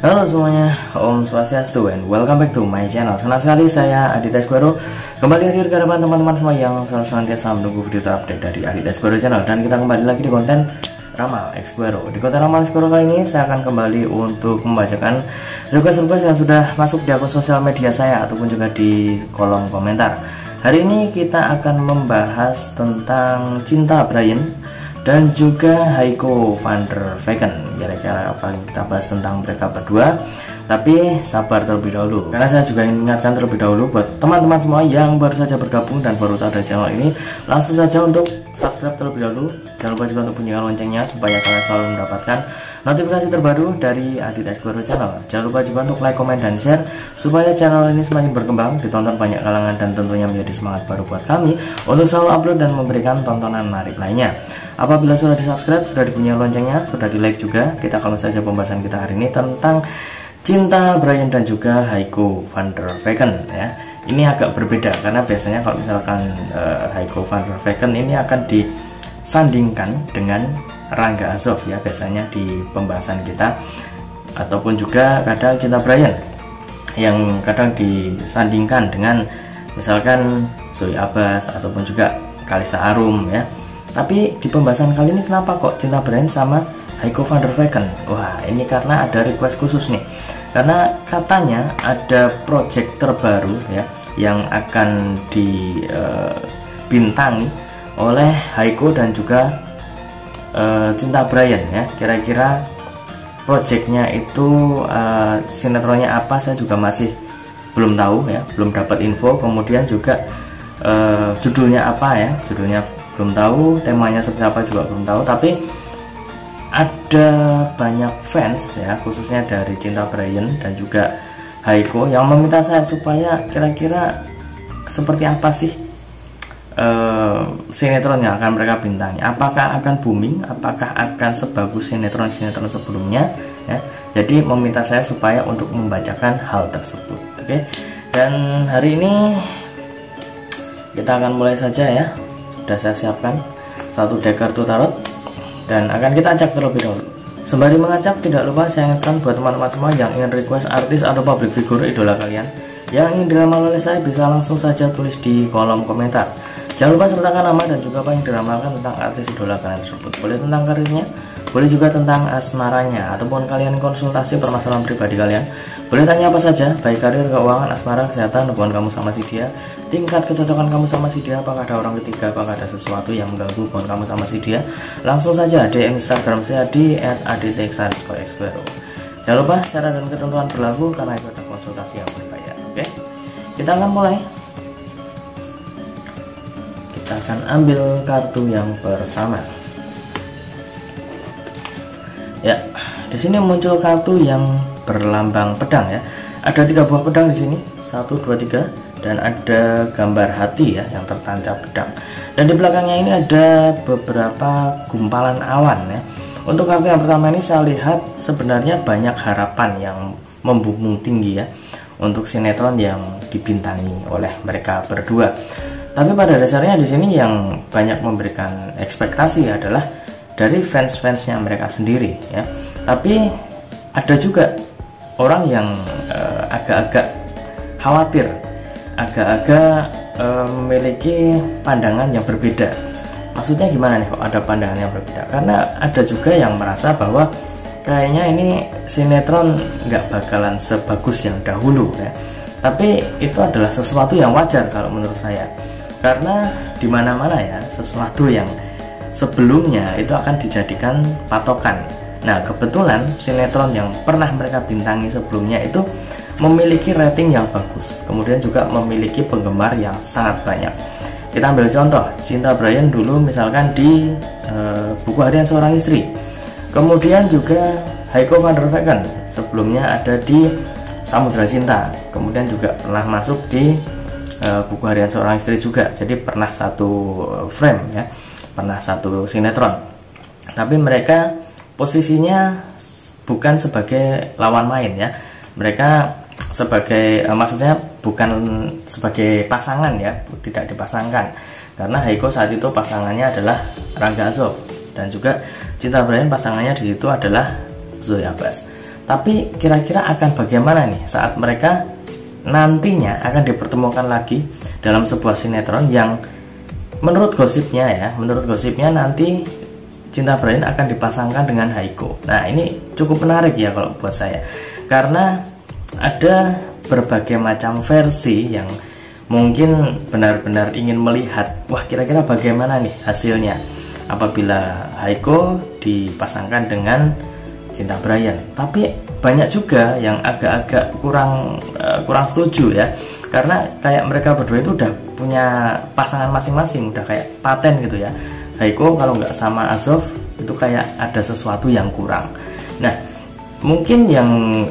Halo semuanya, Om Swastiastu and welcome back to my channel. Senang sekali saya Aditya Esquero kembali hadir ke hadapan teman-teman semua yang selalu senantiasa menunggu video terupdate dari Aditya Esquero channel. Dan kita kembali lagi di konten Ramal Esquero. Di konten Ramal Esquero kali ini saya akan kembali untuk membacakan request-request yang sudah masuk di akun sosial media saya ataupun juga di kolom komentar. Hari ini kita akan membahas tentang Cinta Brian dan juga Heiko van der Vecken. Kira-kira apa yang kita bahas tentang mereka berdua. Tapi sabar terlebih dahulu, karena saya juga ingin mengingatkan terlebih dahulu buat teman-teman semua yang baru saja bergabung dan baru tahu dari channel ini, langsung saja untuk subscribe terlebih dahulu. Jangan lupa juga untuk bunyikan loncengnya supaya kalian selalu mendapatkan notifikasi terbaru dari Aditya Esquero channel. Jangan lupa juga untuk like, komen, dan share supaya channel ini semakin berkembang, ditonton banyak kalangan, dan tentunya menjadi semangat baru buat kami untuk selalu upload dan memberikan tontonan menarik lainnya. Apabila sudah di subscribe, sudah dibunyikan loncengnya, sudah di like juga, kita kalau saja pembahasan kita hari ini tentang Cinta Brian dan juga Heiko van der Vecken ya. Ini agak berbeda karena biasanya kalau misalkan Heiko van der Vecken ini akan disandingkan dengan Rangga Azov ya, biasanya di pembahasan kita, ataupun juga kadang Cinta Brian yang kadang disandingkan dengan misalkan Zoe Abbas ataupun juga Kalista Arum ya. Tapi di pembahasan kali ini kenapa kok Cinta Brian sama Heiko van der Vecken? Wah, ini karena ada request khusus nih. Karena katanya ada project terbaru ya yang akan dibintangi oleh Heiko dan juga Cinta Brian ya. Kira-kira projectnya itu sinetronnya apa, saya juga masih belum tahu ya, belum dapat info. Kemudian juga judulnya apa ya, judulnya belum tahu, temanya seperti apa juga belum tahu. Tapi ada banyak fans ya, khususnya dari Cinta Brian dan juga Heiko, yang meminta saya supaya kira-kira seperti apa sih sinetron yang akan mereka bintangi. Apakah akan booming, apakah akan sebagus sinetron-sinetron sebelumnya ya. Jadi meminta saya supaya untuk membacakan hal tersebut. Oke. Dan hari ini kita akan mulai saja ya. Sudah saya siapkan satu deck kartu tarot dan akan kita acak terlebih dahulu. Sembari mengacak, tidak lupa saya ingatkan buat teman-teman semua yang ingin request artis atau public figure idola kalian yang ingin diramal oleh saya, bisa langsung saja tulis di kolom komentar. Jangan lupa sertakan nama dan juga apa yang diramalkan tentang artis idola kalian tersebut. Boleh tentang karirnya, boleh juga tentang asmaranya, ataupun kalian konsultasi permasalahan pribadi kalian. Boleh tanya apa saja, baik karir, keuangan, asmara, kesehatan, hubungan kamu sama si dia, tingkat kecocokan kamu sama si dia, apakah ada orang ketiga, apakah ada sesuatu yang mengganggu hubungan kamu sama si dia. Langsung saja DM Instagram saya di @aditya_esquero. Jangan lupa syarat dan ketentuan berlaku karena itu ada konsultasi yang berbayar. Oke, kita akan mulai. Kita akan ambil kartu yang pertama. Ya, di sini muncul kartu yang berlambang pedang ya. Ada 3 buah pedang di sini, 1, 2, 3, dan ada gambar hati ya yang tertancap pedang. Dan di belakangnya ini ada beberapa gumpalan awan ya. Untuk kartu yang pertama ini saya lihat sebenarnya banyak harapan yang membumbung tinggi ya untuk sinetron yang dibintangi oleh mereka berdua. Tapi pada dasarnya di sini yang banyak memberikan ekspektasi adalah dari fans-fansnya mereka sendiri ya. Tapi ada juga orang yang agak-agak khawatir, agak-agak memiliki pandangan yang berbeda. Maksudnya gimana nih kok ada pandangan yang berbeda? Karena ada juga yang merasa bahwa kayaknya ini sinetron nggak bakalan sebagus yang dahulu ya. Tapi itu adalah sesuatu yang wajar kalau menurut saya. Karena di mana-mana ya, sesuatu yang sebelumnya itu akan dijadikan patokan. Nah, kebetulan sinetron yang pernah mereka bintangi sebelumnya itu memiliki rating yang bagus, kemudian juga memiliki penggemar yang sangat banyak. Kita ambil contoh Cinta Brian dulu misalkan di Buku Harian Seorang Istri. Kemudian juga Heiko van der Vecken sebelumnya ada di Samudra Cinta. Kemudian juga pernah masuk di Buku Harian Seorang Istri juga. Jadi pernah satu frame ya, pernah satu sinetron. Tapi mereka posisinya bukan sebagai lawan main ya. Mereka sebagai maksudnya bukan sebagai pasangan ya, tidak dipasangkan. Karena Heiko saat itu pasangannya adalah Rangga Azov dan juga Cinta Brian pasangannya di situ adalah Zoe Abbas. Tapi kira-kira akan bagaimana nih saat mereka nantinya akan dipertemukan lagi dalam sebuah sinetron yang menurut gosipnya nanti Cinta Brian akan dipasangkan dengan Haiko. Nah, ini cukup menarik ya kalau buat saya, karena ada berbagai macam versi yang mungkin benar-benar ingin melihat, wah kira-kira bagaimana nih hasilnya apabila Haiko dipasangkan dengan Cinta Brian. Tapi banyak juga yang agak-agak kurang setuju ya, karena kayak mereka berdua itu udah punya pasangan masing-masing, udah kayak paten gitu ya. Haiko kalau nggak sama Azov itu kayak ada sesuatu yang kurang. Nah, mungkin yang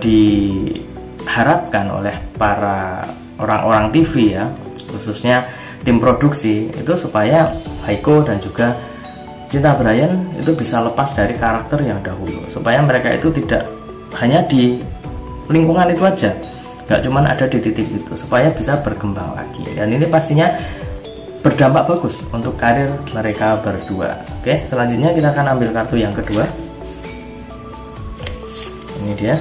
diharapkan oleh para orang-orang TV ya, khususnya tim produksi, itu supaya Haiko dan juga Cinta Brian itu bisa lepas dari karakter yang dahulu, supaya mereka itu tidak hanya di lingkungan itu aja, nggak cuman ada di titik itu, supaya bisa berkembang lagi. Dan ini pastinya berdampak bagus untuk karir mereka berdua. Oke, selanjutnya kita akan ambil kartu yang kedua. Ini dia.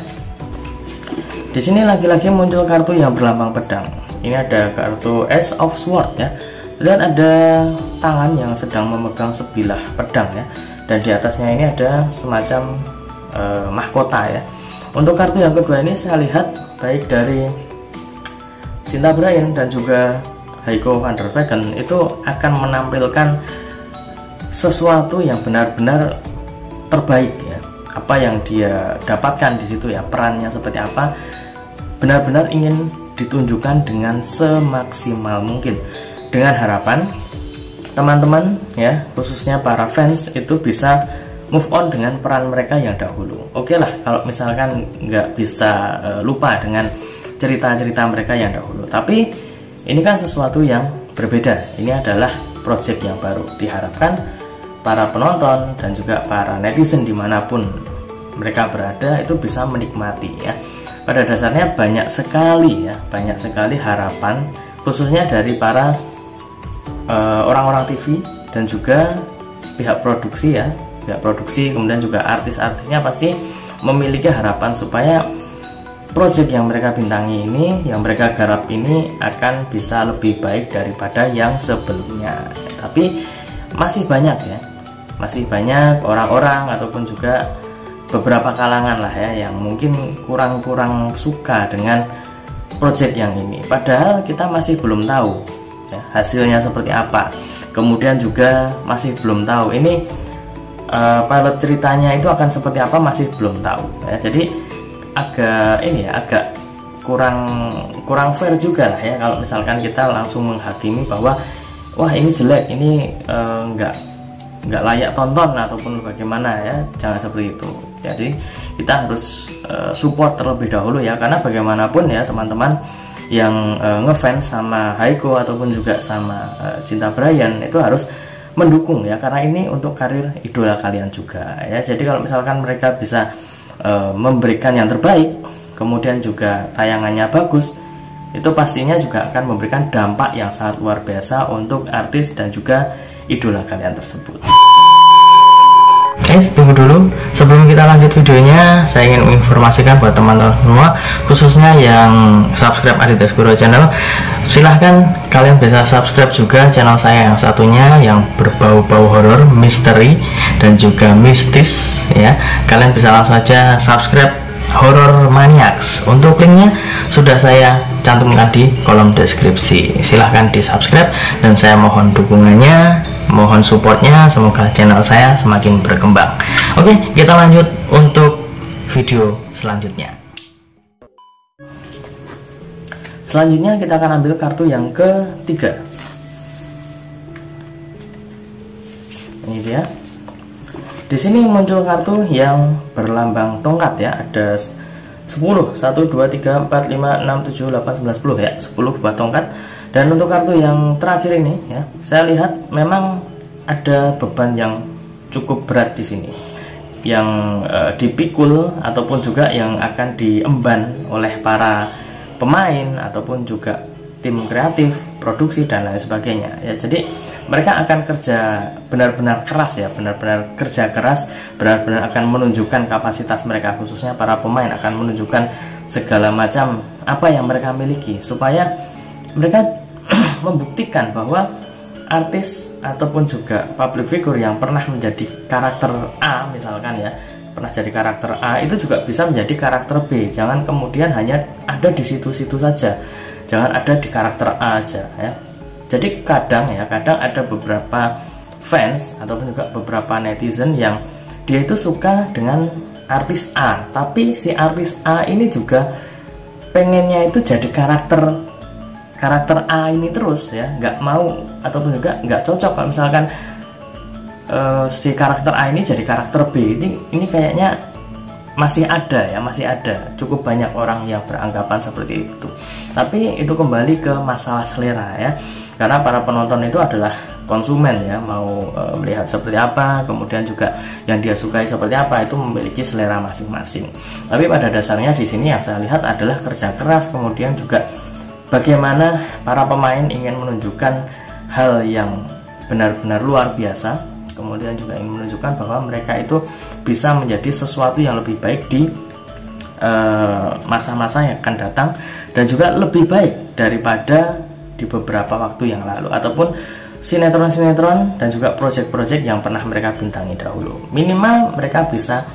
Di sini lagi-lagi muncul kartu yang berlambang pedang. Ini ada kartu Ace of Sword ya. Dan ada tangan yang sedang memegang sebilah pedang ya. Dan di atasnya ini ada semacam mahkota ya. Untuk kartu yang kedua ini saya lihat baik dari Cinta Brian dan juga Haiko van der Vecken itu akan menampilkan sesuatu yang benar-benar terbaik ya. Apa yang dia dapatkan di situ ya, perannya seperti apa, benar-benar ingin ditunjukkan dengan semaksimal mungkin, dengan harapan teman-teman ya, khususnya para fans itu bisa move on dengan peran mereka yang dahulu. Oke lah kalau misalkan nggak bisa lupa dengan cerita-cerita mereka yang dahulu, tapi ini kan sesuatu yang berbeda. Ini adalah project yang baru. Diharapkan para penonton dan juga para netizen dimanapun mereka berada itu bisa menikmati ya. Pada dasarnya banyak sekali harapan, khususnya dari para orang-orang TV dan juga pihak produksi ya, pihak produksi, kemudian juga artis-artisnya pasti memiliki harapan supaya project yang mereka bintangi ini, yang mereka garap ini akan bisa lebih baik daripada yang sebelumnya. Tapi masih banyak ya, masih banyak orang-orang ataupun juga beberapa kalangan lah ya yang mungkin kurang suka dengan project yang ini. Padahal kita masih belum tahu ya, hasilnya seperti apa. Kemudian juga masih belum tahu ini pilot ceritanya itu akan seperti apa, masih belum tahu ya. Jadi agak kurang fair juga lah ya kalau misalkan kita langsung menghakimi bahwa wah ini jelek, ini nggak layak tonton ataupun bagaimana ya. Jangan seperti itu. Jadi kita harus support terlebih dahulu ya, karena bagaimanapun ya teman-teman yang ngefans sama Haiko ataupun juga sama Cinta Brian itu harus mendukung ya, karena ini untuk karir idola kalian juga ya. Jadi kalau misalkan mereka bisa memberikan yang terbaik, kemudian juga tayangannya bagus, itu pastinya juga akan memberikan dampak yang sangat luar biasa untuk artis dan juga idola kalian tersebut. Guys, tunggu dulu. Sebelum kita lanjut videonya, saya ingin menginformasikan buat teman-teman semua, khususnya yang subscribe Aditya Guru Channel, silahkan kalian bisa subscribe juga channel saya yang satunya yang berbau-bau horor, misteri dan juga mistis ya. Kalian bisa langsung saja subscribe Horror Maniacs. Untuk linknya sudah saya cantumkan di kolom deskripsi. Silahkan di subscribe dan saya mohon dukungannya, mohon supportnya, semoga channel saya semakin berkembang. Oke, kita lanjut untuk video selanjutnya. Selanjutnya kita akan ambil kartu yang ketiga. Ini dia. Di sini muncul kartu yang berlambang tongkat ya. Ada 10, 1, 2, 3, 4, 5, 6, 7, 8, 9, 10 ya. 10 buah tongkat. Dan untuk kartu yang terakhir ini ya, saya lihat memang ada beban yang cukup berat di sini, yang dipikul ataupun juga yang akan diemban oleh para pemain ataupun juga tim kreatif, produksi dan lain sebagainya ya. Jadi mereka akan kerja benar-benar keras ya, benar-benar kerja keras, benar-benar akan menunjukkan kapasitas mereka, khususnya para pemain akan menunjukkan segala macam apa yang mereka miliki supaya mereka membuktikan bahwa artis ataupun juga public figure yang pernah menjadi karakter A misalkan ya, pernah jadi karakter A itu juga bisa menjadi karakter B. Jangan kemudian hanya ada di situ-situ saja, jangan ada di karakter A aja ya. Jadi kadang ada beberapa fans ataupun juga beberapa netizen yang dia itu suka dengan artis A, tapi si artis A ini juga pengennya itu jadi karakter A ini terus ya, nggak mau ataupun juga nggak cocok kalau misalkan si karakter A ini jadi karakter B. Ini kayaknya masih ada cukup banyak orang yang beranggapan seperti itu. Tapi itu kembali ke masalah selera ya, karena para penonton itu adalah konsumen ya, mau melihat seperti apa, kemudian juga yang dia sukai seperti apa, itu memiliki selera masing-masing. Tapi pada dasarnya di sini yang saya lihat adalah kerja keras, kemudian juga bagaimana para pemain ingin menunjukkan hal yang benar-benar luar biasa, kemudian juga ingin menunjukkan bahwa mereka itu bisa menjadi sesuatu yang lebih baik di masa-masa yang akan datang, dan juga lebih baik daripada di beberapa waktu yang lalu, ataupun sinetron-sinetron dan juga proyek-proyek yang pernah mereka bintangi dahulu. Minimal mereka bisa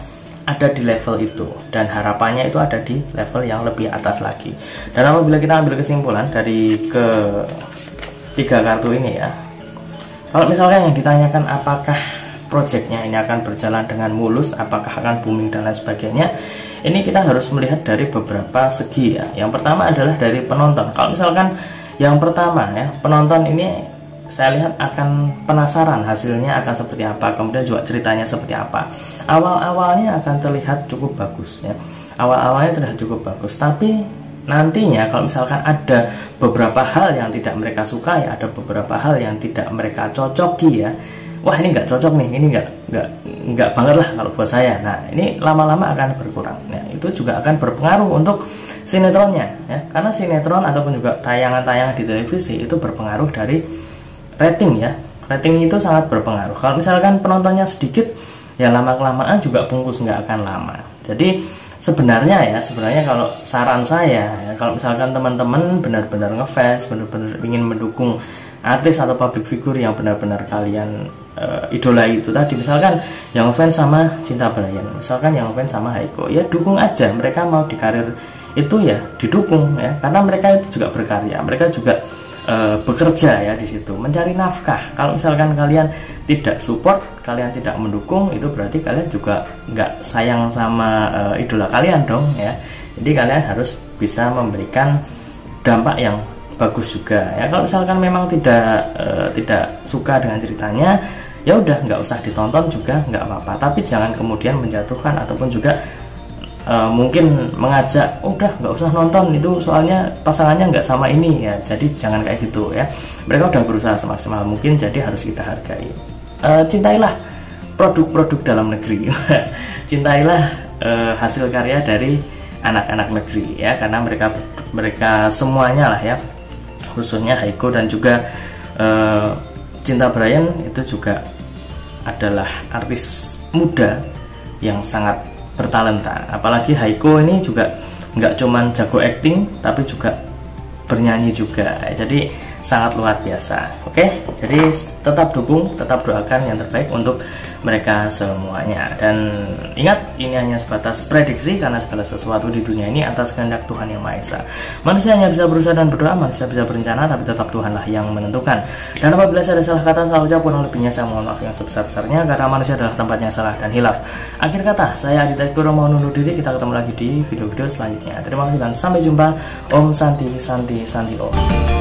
ada di level itu, dan harapannya itu ada di level yang lebih atas lagi. Dan apabila kita ambil kesimpulan dari ketiga kartu ini ya, kalau misalkan yang ditanyakan apakah proyeknya ini akan berjalan dengan mulus, apakah akan booming dan lain sebagainya, ini kita harus melihat dari beberapa segi ya. Yang pertama adalah dari penonton. Kalau misalkan yang pertama ya, penonton ini saya lihat akan penasaran hasilnya akan seperti apa, kemudian juga ceritanya seperti apa. Awal-awalnya akan terlihat cukup bagus ya, awal-awalnya terlihat cukup bagus, tapi nantinya kalau misalkan ada beberapa hal yang tidak mereka sukai, ada beberapa hal yang tidak mereka cocoki ya, wah ini nggak cocok nih, ini nggak banget lah kalau buat saya. Nah ini lama-lama akan berkurang. Nah itu juga akan berpengaruh untuk sinetronnya ya, karena sinetron ataupun juga tayangan-tayangan di televisi itu berpengaruh dari rating ya. Rating itu sangat berpengaruh. Kalau misalkan penontonnya sedikit ya, lama-kelamaan juga bungkus nggak akan lama. Jadi sebenarnya kalau saran saya ya, kalau misalkan teman-teman benar-benar ngefans, benar-benar ingin mendukung artis atau public figure yang benar-benar kalian idolai itu tadi, misalkan yang ngefans sama Cinta Brayan, misalkan yang ngefans sama Haiko, ya dukung aja. Mereka mau di karir itu ya didukung ya, karena mereka itu juga berkarya, mereka juga bekerja ya di situ, mencari nafkah. Kalau misalkan kalian tidak support, kalian tidak mendukung, itu berarti kalian juga nggak sayang sama idola kalian dong ya. Jadi kalian harus bisa memberikan dampak yang bagus juga ya. Kalau misalkan memang tidak suka dengan ceritanya, ya udah nggak usah ditonton juga nggak apa-apa. Tapi jangan kemudian menjatuhkan ataupun juga mungkin mengajak udah nggak usah nonton itu soalnya pasangannya nggak sama ini ya. Jadi jangan kayak gitu ya. Mereka udah berusaha semaksimal mungkin, jadi harus kita hargai. Cintailah produk-produk dalam negeri. Cintailah hasil karya dari anak-anak negeri ya, karena mereka semuanya lah ya, khususnya Haiko dan juga Cinta Brayan itu juga adalah artis muda yang sangat bertalenta. Apalagi Haiko ini juga nggak cuman jago acting, tapi juga bernyanyi juga. Jadi sangat luar biasa. Oke, jadi tetap dukung, tetap doakan yang terbaik untuk mereka semuanya. Dan ingat, ini hanya sebatas prediksi, karena segala sesuatu di dunia ini atas kehendak Tuhan Yang Maha Esa. Manusia hanya bisa berusaha dan berdoa, manusia bisa berencana, tapi tetap Tuhanlah yang menentukan. Dan apabila saya ada salah kata, salah ucap, kurang lebihnya saya mohon maaf yang sebesar-besarnya, karena manusia adalah tempatnya salah dan hilaf. Akhir kata, saya Aditya Kuro mau undur diri. Kita ketemu lagi di video-video selanjutnya. Terima kasih dan sampai jumpa. Om Santi Santi Santi Om.